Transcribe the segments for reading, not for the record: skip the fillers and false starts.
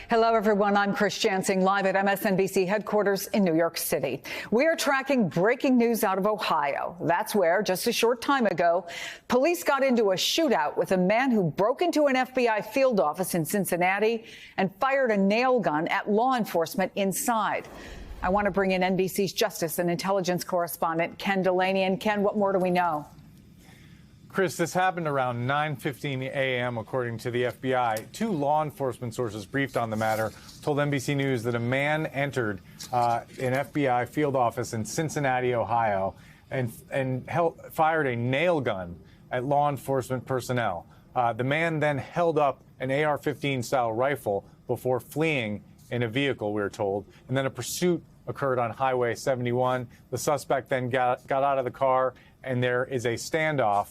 Hello, everyone. I'm Chris Jansing, live at MSNBC headquarters in New York City. We are tracking breaking news out of Ohio. That's where, just a short time ago, police got into a shootout with a man who broke into an FBI field office in Cincinnati and fired a nail gun at law enforcement inside. I want to bring in NBC's justice and intelligence correspondent, Ken Delaney. And Ken, what more do we know? Chris, this happened around 9:15 a.m., according to the FBI. Two law enforcement sources briefed on the matter told NBC News that a man entered an FBI field office in Cincinnati, Ohio, and fired a nail gun at law enforcement personnel. The man then held up an AR-15 style rifle before fleeing in a vehicle, we were told, and then a pursuit occurred on Highway 71. The suspect then got out of the car, and there is a standoff.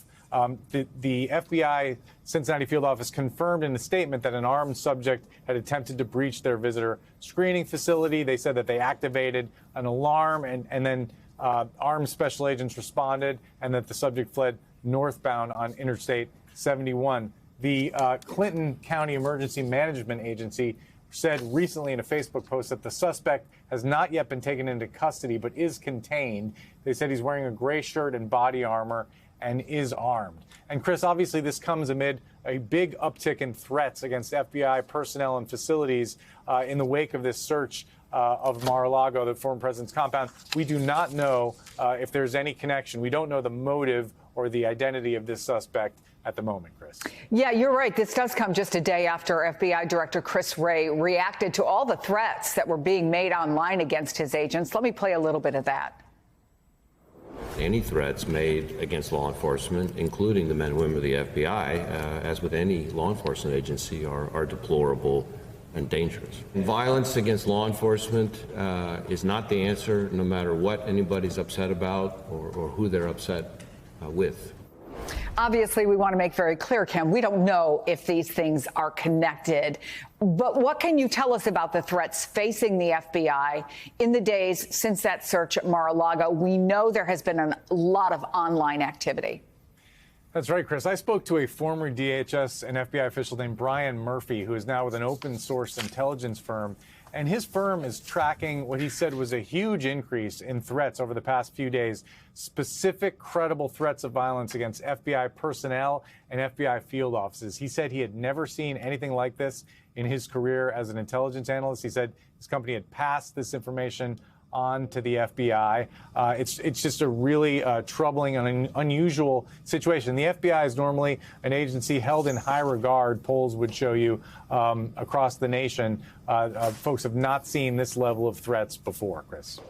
The FBI Cincinnati field office confirmed in a statement that an armed subject had attempted to breach their visitor screening facility. They said that they activated an alarm and then armed special agents responded, and that the subject fled northbound on Interstate 71. The Clinton County Emergency Management Agency said recently in a Facebook post that the suspect has not yet been taken into custody but is contained. They said he's wearing a gray shirt and body armor and is armed. And Chris, obviously this comes amid a big uptick in threats against FBI personnel and facilities in the wake of this search of Mar-a-Lago, the former president's compound. We do not know if there's any connection. We don't know the motive or the identity of this suspect at the moment, Chris. Yeah, you're right. This does come just a day after FBI Director Chris Wray reacted to all the threats that were being made online against his agents. Let me play a little bit of that. Any threats made against law enforcement, including the men and women of the FBI, as with any law enforcement agency, are deplorable and dangerous. Violence against law enforcement is not the answer, no matter what anybody's upset about or who they're upset with. Obviously, we want to make very clear, Ken, we don't know if these things are connected. But what can you tell us about the threats facing the FBI in the days since that search at Mar-a-Lago? We know there has been a lot of online activity. That's right, Chris. I spoke to a former DHS and FBI official named Brian Murphy, who is now with an open source intelligence firm. And his firm is tracking what he said was a huge increase in threats over the past few days, specific credible threats of violence against FBI personnel and FBI field offices. He said he had never seen anything like this in his career as an intelligence analyst. He said his company had passed this information on to the FBI. It's just a really troubling and unusual situation. The FBI is normally an agency held in high regard, polls would show you, across the nation. Folks have not seen this level of threats before, Chris.